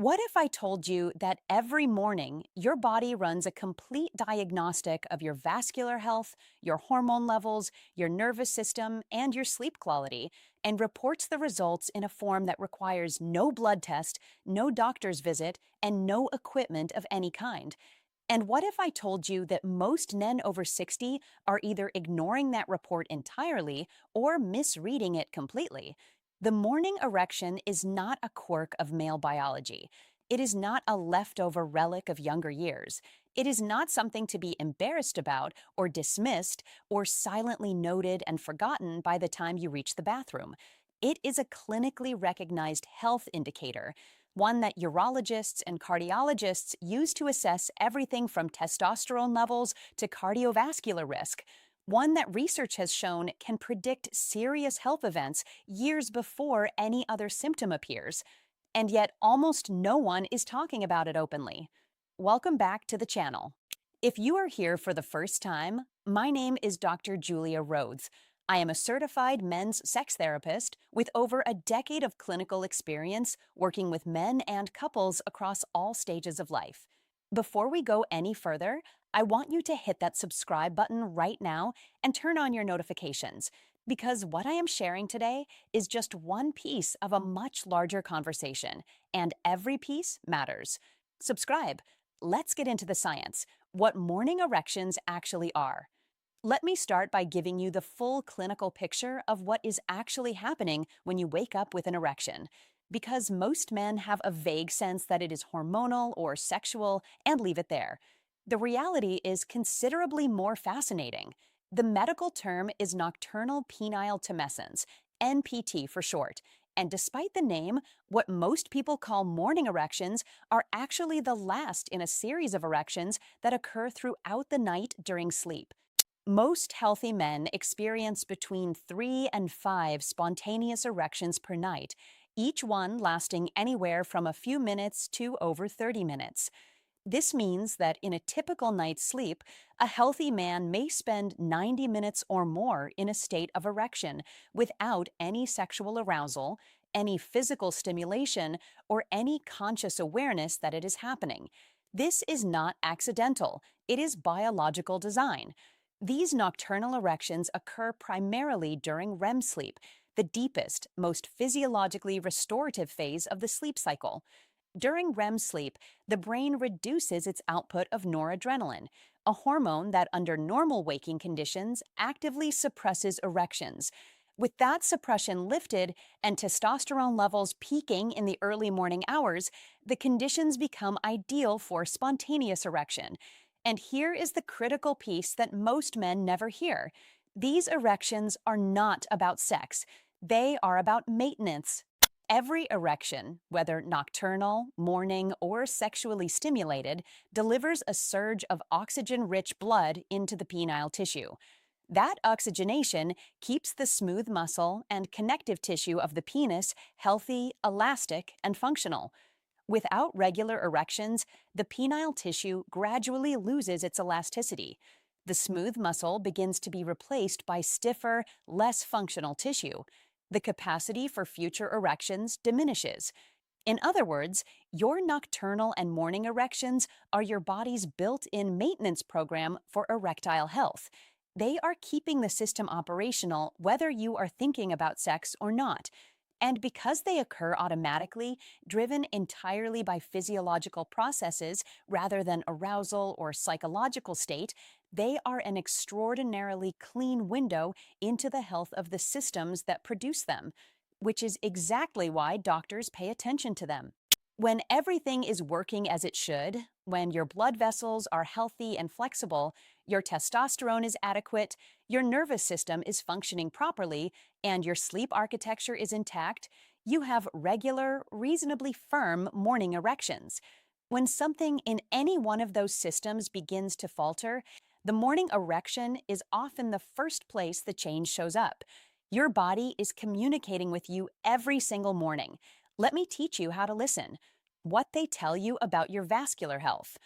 What if I told you that every morning your body runs a complete diagnostic of your vascular health, your hormone levels, your nervous system, and your sleep quality, and reports the results in a form that requires no blood test, no doctor's visit, and no equipment of any kind? And what if I told you that most men over 60 are either ignoring that report entirely or misreading it completely? The morning erection is not a quirk of male biology. It is not a leftover relic of younger years. It is not something to be embarrassed about or dismissed or silently noted and forgotten by the time you reach the bathroom. It is a clinically recognized health indicator, one that urologists and cardiologists use to assess everything from testosterone levels to cardiovascular risk, one that research has shown can predict serious health events years before any other symptom appears. And yet, almost no one is talking about it openly. Welcome back to the channel. If you are here for the first time, my name is Dr. Julia Rhodes. I am a certified men's sex therapist with over a decade of clinical experience working with men and couples across all stages of life. Before we go any further, I want you to hit that subscribe button right now and turn on your notifications, because what I am sharing today is just one piece of a much larger conversation, and every piece matters. Subscribe. Let's get into the science, what morning erections actually are. Let me start by giving you the full clinical picture of what is actually happening when you wake up with an erection. Because most men have a vague sense that it is hormonal or sexual and leave it there. The reality is considerably more fascinating. The medical term is nocturnal penile tumescence, NPT for short. And despite the name, what most people call morning erections are actually the last in a series of erections that occur throughout the night during sleep. Most healthy men experience between 3 and 5 spontaneous erections per night, each one lasting anywhere from a few minutes to over 30 minutes. This means that in a typical night's sleep, a healthy man may spend 90 minutes or more in a state of erection without any sexual arousal, any physical stimulation, or any conscious awareness that it is happening. This is not accidental, it is biological design. These nocturnal erections occur primarily during REM sleep, the deepest, most physiologically restorative phase of the sleep cycle. During REM sleep, the brain reduces its output of noradrenaline, a hormone that under normal waking conditions actively suppresses erections. With that suppression lifted and testosterone levels peaking in the early morning hours, the conditions become ideal for spontaneous erection. And here is the critical piece that most men never hear. These erections are not about sex. They are about maintenance. Every erection, whether nocturnal, morning, or sexually stimulated, delivers a surge of oxygen-rich blood into the penile tissue. That oxygenation keeps the smooth muscle and connective tissue of the penis healthy, elastic, and functional. Without regular erections, the penile tissue gradually loses its elasticity. The smooth muscle begins to be replaced by stiffer, less functional tissue. The capacity for future erections diminishes. In other words, your nocturnal and morning erections are your body's built-in maintenance program for erectile health. They are keeping the system operational whether you are thinking about sex or not. And because they occur automatically, driven entirely by physiological processes rather than arousal or psychological state, they are an extraordinarily clean window into the health of the systems that produce them, which is exactly why doctors pay attention to them. When everything is working as it should, when your blood vessels are healthy and flexible, your testosterone is adequate, your nervous system is functioning properly, and your sleep architecture is intact, you have regular, reasonably firm morning erections. When something in any one of those systems begins to falter, the morning erection is often the first place the change shows up. Your body is communicating with you every single morning. Let me teach you how to listen. What they tell you about your vascular health.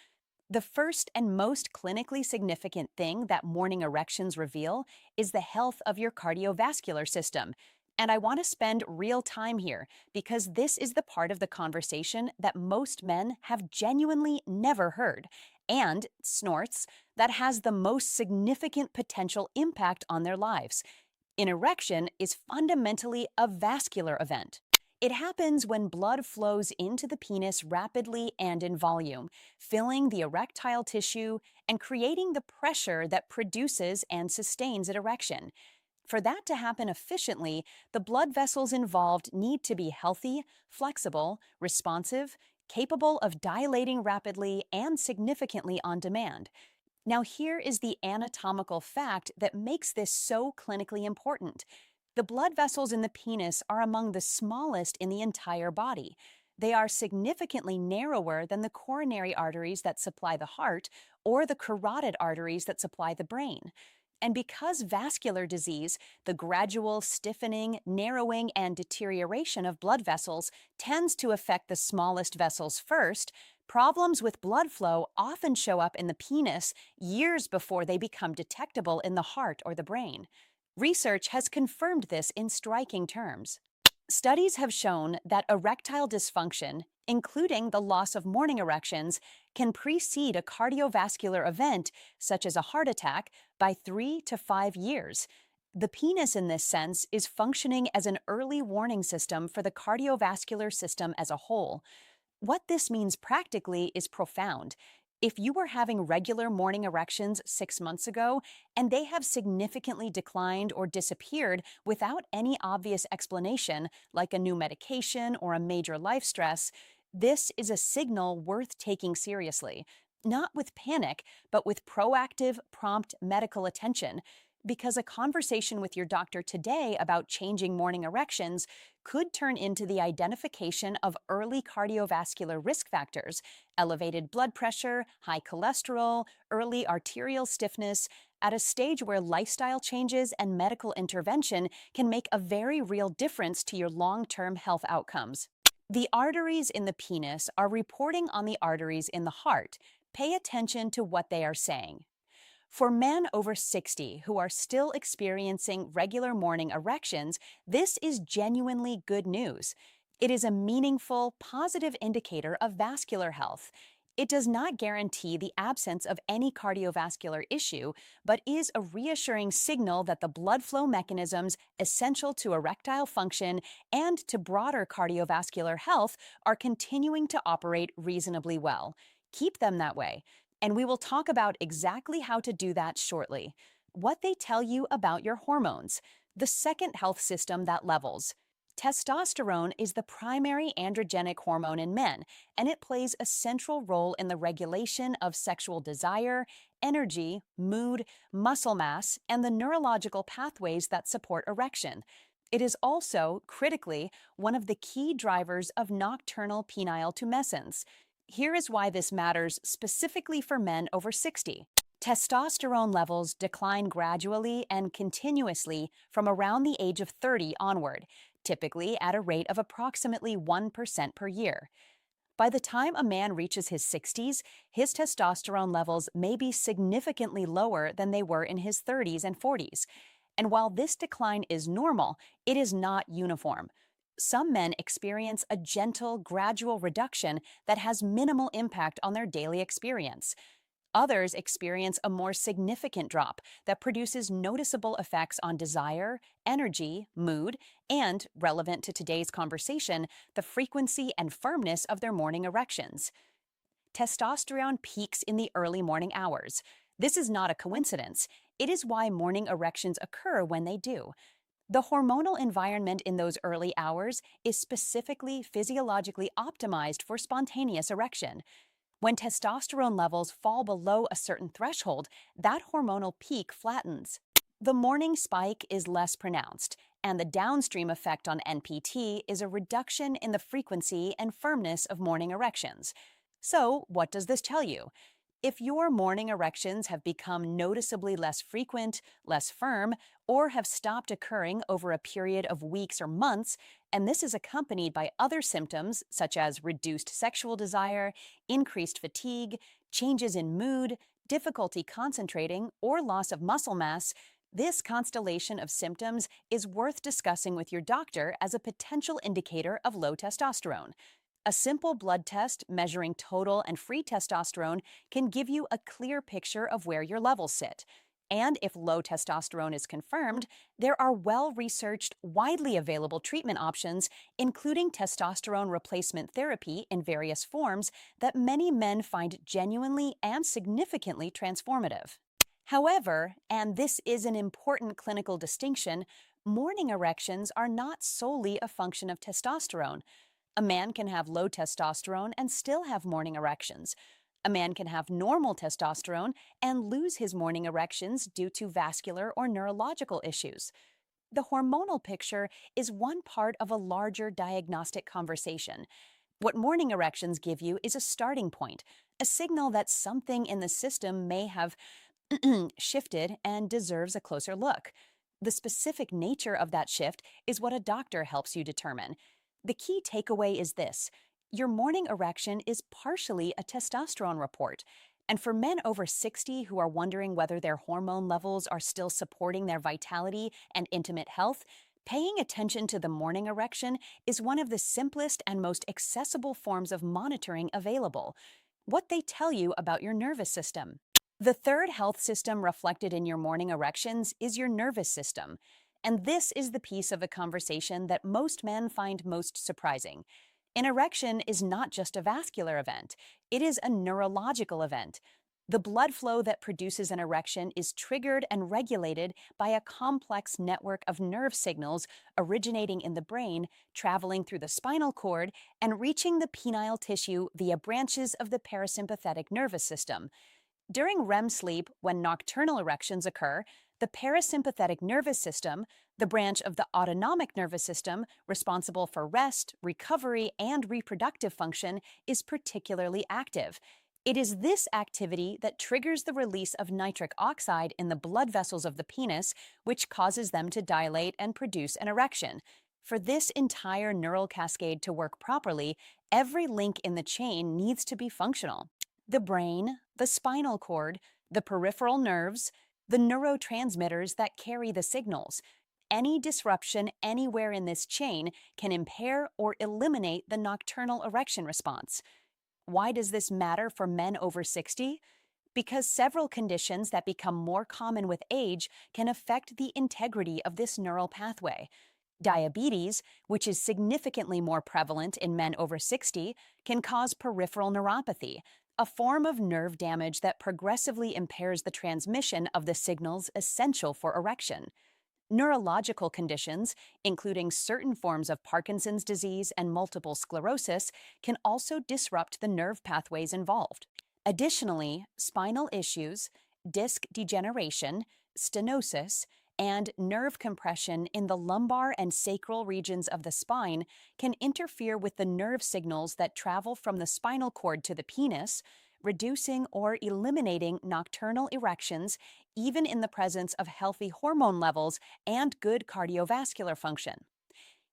The first and most clinically significant thing that morning erections reveal is the health of your cardiovascular system. And I want to spend real time here because this is the part of the conversation that most men have genuinely never heard and snorts that has the most significant potential impact on their lives. An erection is fundamentally a vascular event. It happens when blood flows into the penis rapidly and in volume, filling the erectile tissue and creating the pressure that produces and sustains an erection. For that to happen efficiently, the blood vessels involved need to be healthy, flexible, responsive, capable of dilating rapidly and significantly on demand. Now, here is the anatomical fact that makes this so clinically important. The blood vessels in the penis are among the smallest in the entire body. They are significantly narrower than the coronary arteries that supply the heart or the carotid arteries that supply the brain. And because vascular disease, the gradual stiffening, narrowing, and deterioration of blood vessels tends to affect the smallest vessels first, problems with blood flow often show up in the penis years before they become detectable in the heart or the brain. Research has confirmed this in striking terms. Studies have shown that erectile dysfunction, including the loss of morning erections, can precede a cardiovascular event, such as a heart attack, by 3 to 5 years. The penis, in this sense, is functioning as an early warning system for the cardiovascular system as a whole. What this means practically is profound. If you were having regular morning erections 6 months ago and they have significantly declined or disappeared without any obvious explanation, like a new medication or a major life stress, this is a signal worth taking seriously. Not with panic, but with proactive, prompt medical attention. Because a conversation with your doctor today about changing morning erections could turn into the identification of early cardiovascular risk factors, elevated blood pressure, high cholesterol, early arterial stiffness, at a stage where lifestyle changes and medical intervention can make a very real difference to your long-term health outcomes. The arteries in the penis are reporting on the arteries in the heart. Pay attention to what they are saying. For men over 60 who are still experiencing regular morning erections, this is genuinely good news. It is a meaningful, positive indicator of vascular health. It does not guarantee the absence of any cardiovascular issue, but is a reassuring signal that the blood flow mechanisms essential to erectile function and to broader cardiovascular health are continuing to operate reasonably well. Keep them that way. And we will talk about exactly how to do that shortly. What they tell you about your hormones, the second health system that levels. Testosterone is the primary androgenic hormone in men, and it plays a central role in the regulation of sexual desire, energy, mood, muscle mass, and the neurological pathways that support erection. It is also, critically, one of the key drivers of nocturnal penile tumescence. Here is why this matters specifically for men over 60. Testosterone levels decline gradually and continuously from around the age of 30 onward, typically at a rate of approximately 1% per year. By the time a man reaches his 60s, his testosterone levels may be significantly lower than they were in his 30s and 40s. And while this decline is normal, it is not uniform. Some men experience a gentle, gradual reduction that has minimal impact on their daily experience. Others experience a more significant drop that produces noticeable effects on desire, energy, mood, and, relevant to today's conversation, the frequency and firmness of their morning erections. Testosterone peaks in the early morning hours. This is not a coincidence. It is why morning erections occur when they do. The hormonal environment in those early hours is specifically physiologically optimized for spontaneous erection. When testosterone levels fall below a certain threshold, that hormonal peak flattens. The morning spike is less pronounced, and the downstream effect on NPT is a reduction in the frequency and firmness of morning erections. So, what does this tell you? If your morning erections have become noticeably less frequent, less firm, or have stopped occurring over a period of weeks or months, and this is accompanied by other symptoms such as reduced sexual desire, increased fatigue, changes in mood, difficulty concentrating, or loss of muscle mass, This constellation of symptoms is worth discussing with your doctor as a potential indicator of low testosterone. A simple blood test measuring total and free testosterone can give you a clear picture of where your levels sit. And if low testosterone is confirmed, there are well researched, widely available treatment options, including testosterone replacement therapy in various forms, that many men find genuinely and significantly transformative. However, and this is an important clinical distinction, morning erections are not solely a function of testosterone. A man can have low testosterone and still have morning erections. A man can have normal testosterone and lose his morning erections due to vascular or neurological issues. The hormonal picture is one part of a larger diagnostic conversation. What morning erections give you is a starting point, a signal that something in the system may have shifted and deserves a closer look. The specific nature of that shift is what a doctor helps you determine. The key takeaway is this: your morning erection is partially a testosterone report. And for men over 60 who are wondering whether their hormone levels are still supporting their vitality and intimate health, paying attention to the morning erection is one of the simplest and most accessible forms of monitoring available. What they tell you about your nervous system. The third health system reflected in your morning erections is your nervous system. And this is the piece of the conversation that most men find most surprising. An erection is not just a vascular event, it is a neurological event. The blood flow that produces an erection is triggered and regulated by a complex network of nerve signals originating in the brain, traveling through the spinal cord, and reaching the penile tissue via branches of the parasympathetic nervous system. During REM sleep, when nocturnal erections occur, the parasympathetic nervous system, the branch of the autonomic nervous system responsible for rest, recovery, and reproductive function, is particularly active. It is this activity that triggers the release of nitric oxide in the blood vessels of the penis, which causes them to dilate and produce an erection. For this entire neural cascade to work properly, every link in the chain needs to be functional. The brain, the spinal cord, the peripheral nerves, the neurotransmitters that carry the signals. Any disruption anywhere in this chain can impair or eliminate the nocturnal erection response. Why does this matter for men over 60? Because several conditions that become more common with age can affect the integrity of this neural pathway. Diabetes, which is significantly more prevalent in men over 60, can cause peripheral neuropathy, a form of nerve damage that progressively impairs the transmission of the signals essential for erection. Neurological conditions, including certain forms of Parkinson's disease and multiple sclerosis, can also disrupt the nerve pathways involved. Additionally, spinal issues, disc degeneration, stenosis, and nerve compression in the lumbar and sacral regions of the spine can interfere with the nerve signals that travel from the spinal cord to the penis, reducing or eliminating nocturnal erections even in the presence of healthy hormone levels and good cardiovascular function.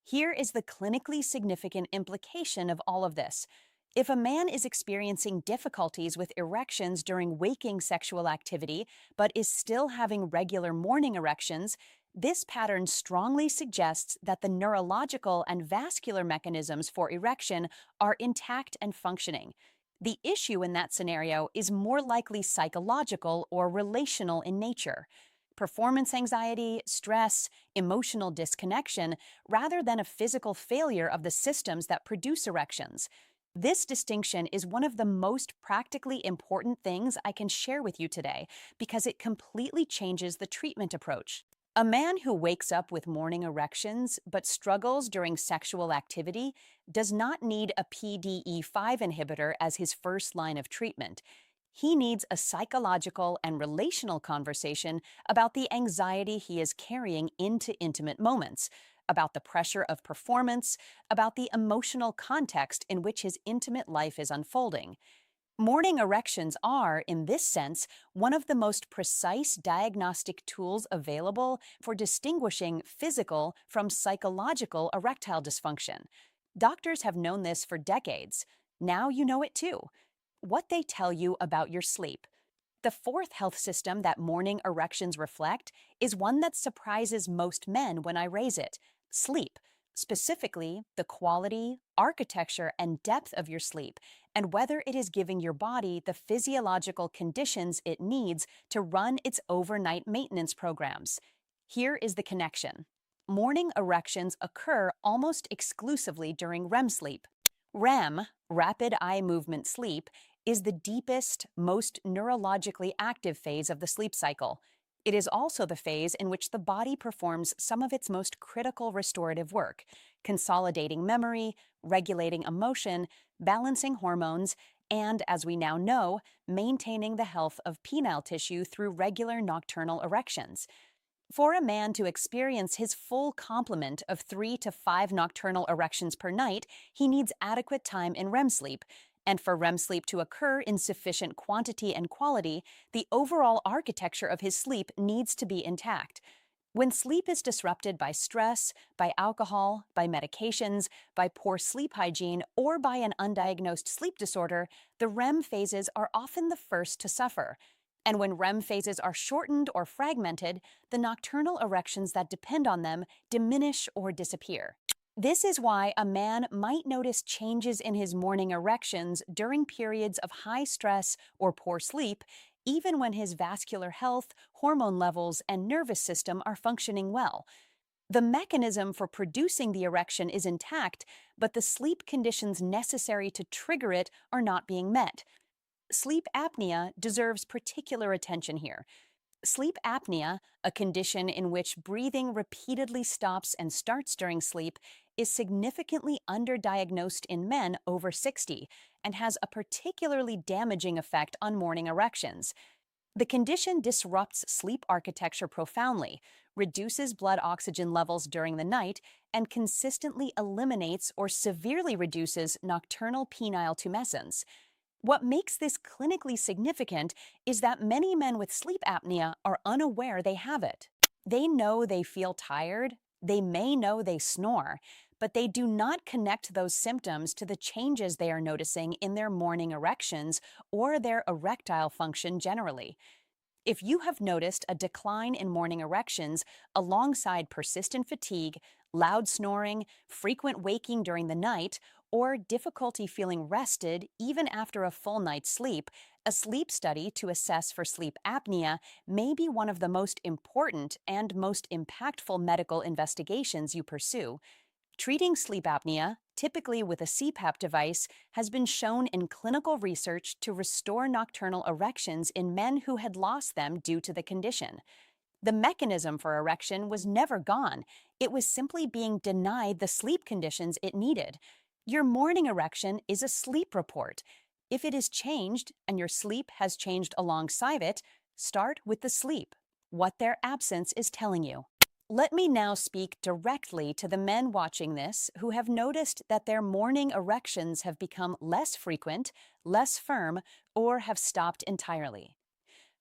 Here is the clinically significant implication of all of this. If a man is experiencing difficulties with erections during waking sexual activity, but is still having regular morning erections, this pattern strongly suggests that the neurological and vascular mechanisms for erection are intact and functioning. The issue in that scenario is more likely psychological or relational in nature. Performance anxiety, stress, emotional disconnection, rather than a physical failure of the systems that produce erections. This distinction is one of the most practically important things I can share with you today because it completely changes the treatment approach. A man who wakes up with morning erections but struggles during sexual activity does not need a PDE5 inhibitor as his first line of treatment. He needs a psychological and relational conversation about the anxiety he is carrying into intimate moments, about the pressure of performance, about the emotional context in which his intimate life is unfolding. Morning erections are, in this sense, one of the most precise diagnostic tools available for distinguishing physical from psychological erectile dysfunction. Doctors have known this for decades. Now you know it too. What they tell you about your sleep. The fourth health system that morning erections reflect is one that surprises most men when I raise it: sleep. Specifically, the quality, architecture, and depth of your sleep, and whether it is giving your body the physiological conditions it needs to run its overnight maintenance programs. Here is the connection. Morning erections occur almost exclusively during REM sleep. REM, rapid eye movement sleep, is the deepest, most neurologically active phase of the sleep cycle. It is also the phase in which the body performs some of its most critical restorative work, consolidating memory, regulating emotion, balancing hormones, and, as we now know, maintaining the health of penile tissue through regular nocturnal erections. For a man to experience his full complement of 3 to 5 nocturnal erections per night, he needs adequate time in REM sleep. And for REM sleep to occur in sufficient quantity and quality, the overall architecture of his sleep needs to be intact. When sleep is disrupted by stress, by alcohol, by medications, by poor sleep hygiene, or by an undiagnosed sleep disorder, the REM phases are often the first to suffer. And when REM phases are shortened or fragmented, the nocturnal erections that depend on them diminish or disappear. This is why a man might notice changes in his morning erections during periods of high stress or poor sleep, even when his vascular health, hormone levels, and nervous system are functioning well. The mechanism for producing the erection is intact, but the sleep conditions necessary to trigger it are not being met. Sleep apnea deserves particular attention here. Sleep apnea, a condition in which breathing repeatedly stops and starts during sleep, is significantly underdiagnosed in men over 60 and has a particularly damaging effect on morning erections. The condition disrupts sleep architecture profoundly, reduces blood oxygen levels during the night, and consistently eliminates or severely reduces nocturnal penile tumescence. What makes this clinically significant is that many men with sleep apnea are unaware they have it. They know they feel tired, they may know they snore, but they do not connect those symptoms to the changes they are noticing in their morning erections or their erectile function generally. If you have noticed a decline in morning erections alongside persistent fatigue, loud snoring, frequent waking during the night, or difficulty feeling rested even after a full night's sleep, a sleep study to assess for sleep apnea may be one of the most important and most impactful medical investigations you pursue. Treating sleep apnea, typically with a CPAP device, has been shown in clinical research to restore nocturnal erections in men who had lost them due to the condition. The mechanism for erection was never gone, it was simply being denied the sleep conditions it needed. Your morning erection is a sleep report. If it is changed and your sleep has changed alongside it, start with the sleep, what their absence is telling you. Let me now speak directly to the men watching this who have noticed that their morning erections have become less frequent, less firm, or have stopped entirely.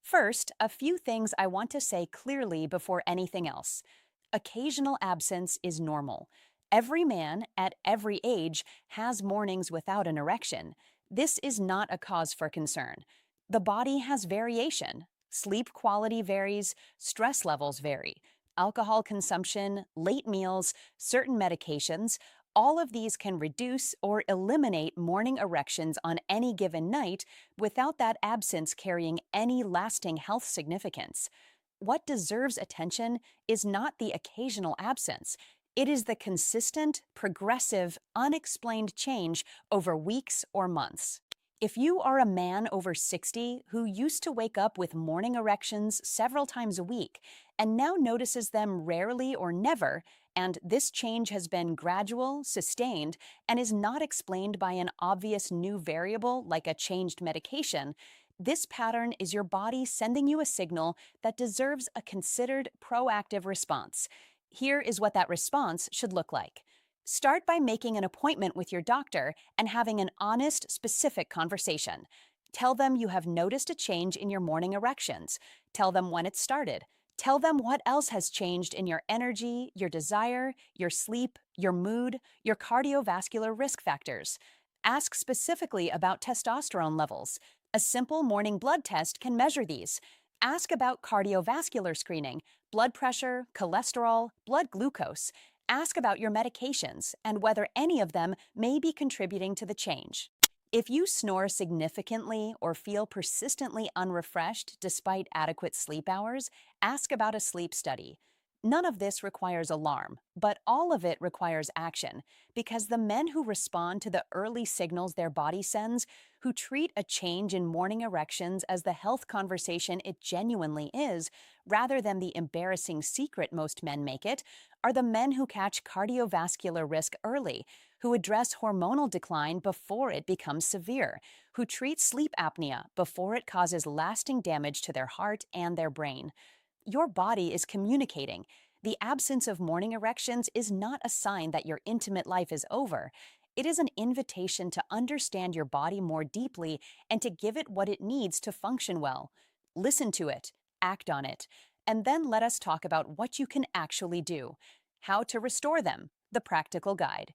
First, a few things I want to say clearly before anything else. Occasional absence is normal. Every man at every age has mornings without an erection. This is not a cause for concern. The body has variation. Sleep quality varies, stress levels vary. Alcohol consumption, late meals, certain medications, all of these can reduce or eliminate morning erections on any given night without that absence carrying any lasting health significance. What deserves attention is not the occasional absence. It is the consistent, progressive, unexplained change over weeks or months. If you are a man over 60 who used to wake up with morning erections several times a week and now notices them rarely or never, and this change has been gradual, sustained, and is not explained by an obvious new variable like a changed medication, this pattern is your body sending you a signal that deserves a considered, proactive response. Here is what that response should look like. Start by making an appointment with your doctor and having an honest, specific conversation. Tell them you have noticed a change in your morning erections. Tell them when it started. Tell them what else has changed in your energy, your desire, your sleep, your mood, your cardiovascular risk factors. Ask specifically about testosterone levels. A simple morning blood test can measure these. Ask about cardiovascular screening, blood pressure, cholesterol, blood glucose. Ask about your medications and whether any of them may be contributing to the change. If you snore significantly or feel persistently unrefreshed despite adequate sleep hours, ask about a sleep study. None of this requires alarm, but all of it requires action because the men who respond to the early signals their body sends, who treat a change in morning erections as the health conversation it genuinely is, rather than the embarrassing secret most men make it, are the men who catch cardiovascular risk early, who address hormonal decline before it becomes severe, who treat sleep apnea before it causes lasting damage to their heart and their brain. Your body is communicating. The absence of morning erections is not a sign that your intimate life is over. It is an invitation to understand your body more deeply and to give it what it needs to function well. Listen to it, act on it, and then let us talk about what you can actually do. How to restore them, the practical guide.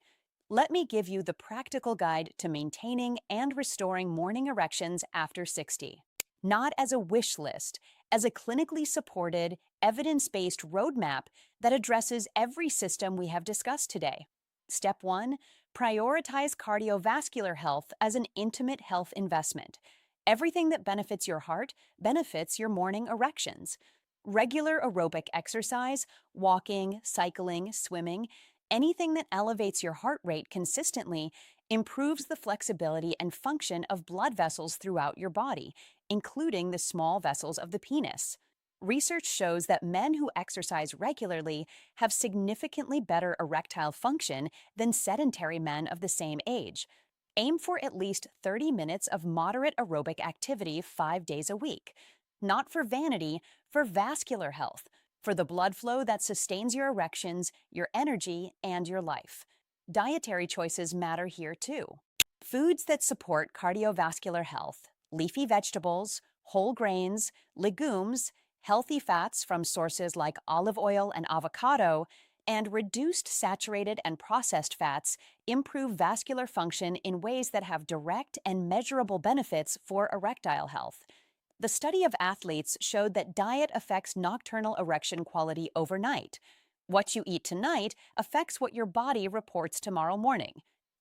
Let me give you the practical guide to maintaining and restoring morning erections after 60. Not as a wish list, as a clinically supported, evidence based roadmap that addresses every system we have discussed today. Step 1, prioritize cardiovascular health as an intimate health investment. Everything that benefits your heart benefits your morning erections. Regular aerobic exercise, walking, cycling, swimming, anything that elevates your heart rate consistently improves the flexibility and function of blood vessels throughout your body, including the small vessels of the penis. Research shows that men who exercise regularly have significantly better erectile function than sedentary men of the same age. Aim for at least 30 minutes of moderate aerobic activity 5 days a week. Not for vanity, for vascular health, for the blood flow that sustains your erections, your energy, and your life. Dietary choices matter here too. Foods that support cardiovascular health, leafy vegetables, whole grains, legumes, healthy fats from sources like olive oil and avocado, and reduced saturated and processed fats improve vascular function in ways that have direct and measurable benefits for erectile health. The study of athletes showed that diet affects nocturnal erection quality overnight. What you eat tonight affects what your body reports tomorrow morning.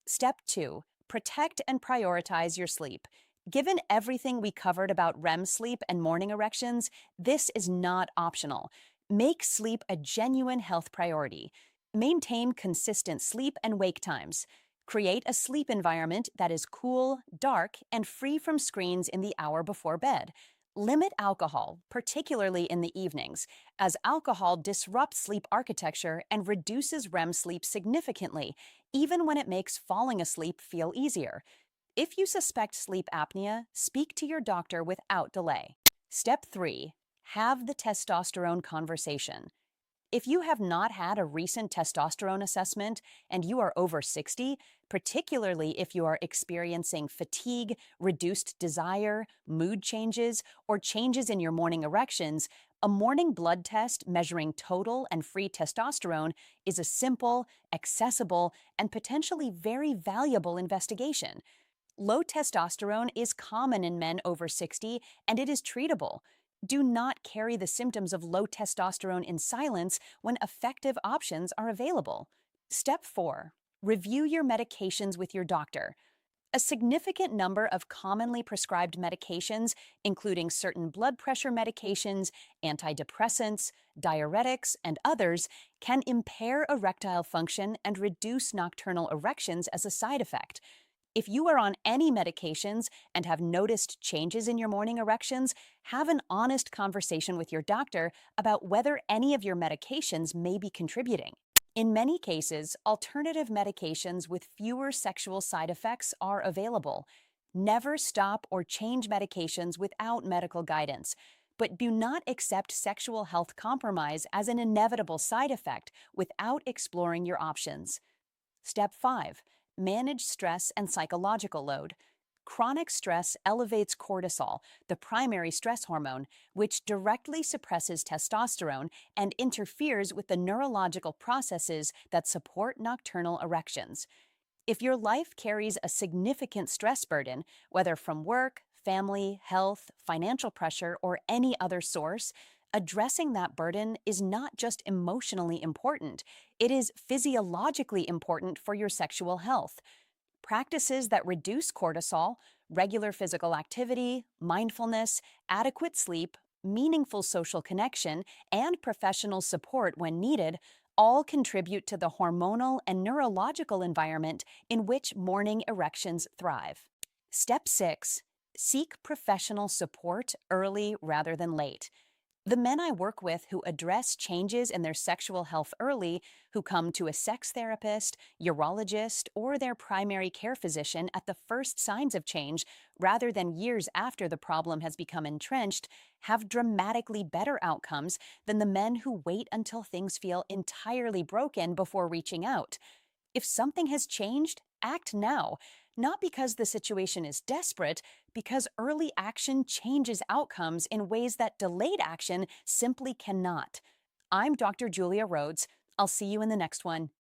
Step 2, protect and prioritize your sleep. Given everything we covered about REM sleep and morning erections, this is not optional. Make sleep a genuine health priority. Maintain consistent sleep and wake times. Create a sleep environment that is cool, dark, and free from screens in the hour before bed. Limit alcohol, particularly in the evenings, as alcohol disrupts sleep architecture and reduces REM sleep significantly, even when it makes falling asleep feel easier. If you suspect sleep apnea, speak to your doctor without delay. Step 3, have the testosterone conversation. If you have not had a recent testosterone assessment and you are over 60, particularly if you are experiencing fatigue, reduced desire, mood changes, or changes in your morning erections, a morning blood test measuring total and free testosterone is a simple, accessible, and potentially very valuable investigation. Low testosterone is common in men over 60, and it is treatable. Do not carry the symptoms of low testosterone in silence when effective options are available. Step 4, review your medications with your doctor. A significant number of commonly prescribed medications, including certain blood pressure medications, antidepressants, diuretics, and others, can impair erectile function and reduce nocturnal erections as a side effect. If you are on any medications and have noticed changes in your morning erections, have an honest conversation with your doctor about whether any of your medications may be contributing. In many cases, alternative medications with fewer sexual side effects are available. Never stop or change medications without medical guidance, but do not accept sexual health compromise as an inevitable side effect without exploring your options. Step 5, manage stress and psychological load. Chronic stress elevates cortisol, the primary stress hormone, which directly suppresses testosterone and interferes with the neurological processes that support nocturnal erections. If your life carries a significant stress burden, whether from work, family, health, financial pressure, or any other source, addressing that burden is not just emotionally important, it is physiologically important for your sexual health. Practices that reduce cortisol, regular physical activity, mindfulness, adequate sleep, meaningful social connection, and professional support when needed all contribute to the hormonal and neurological environment in which morning erections thrive. Step 6. Seek professional support early rather than late. The men I work with who address changes in their sexual health early, who come to a sex therapist, urologist, or their primary care physician at the first signs of change, rather than years after the problem has become entrenched, have dramatically better outcomes than the men who wait until things feel entirely broken before reaching out. If something has changed, act now, not because the situation is desperate, because early action changes outcomes in ways that delayed action simply cannot. I'm Dr. Julia Rhodes. I'll see you in the next one.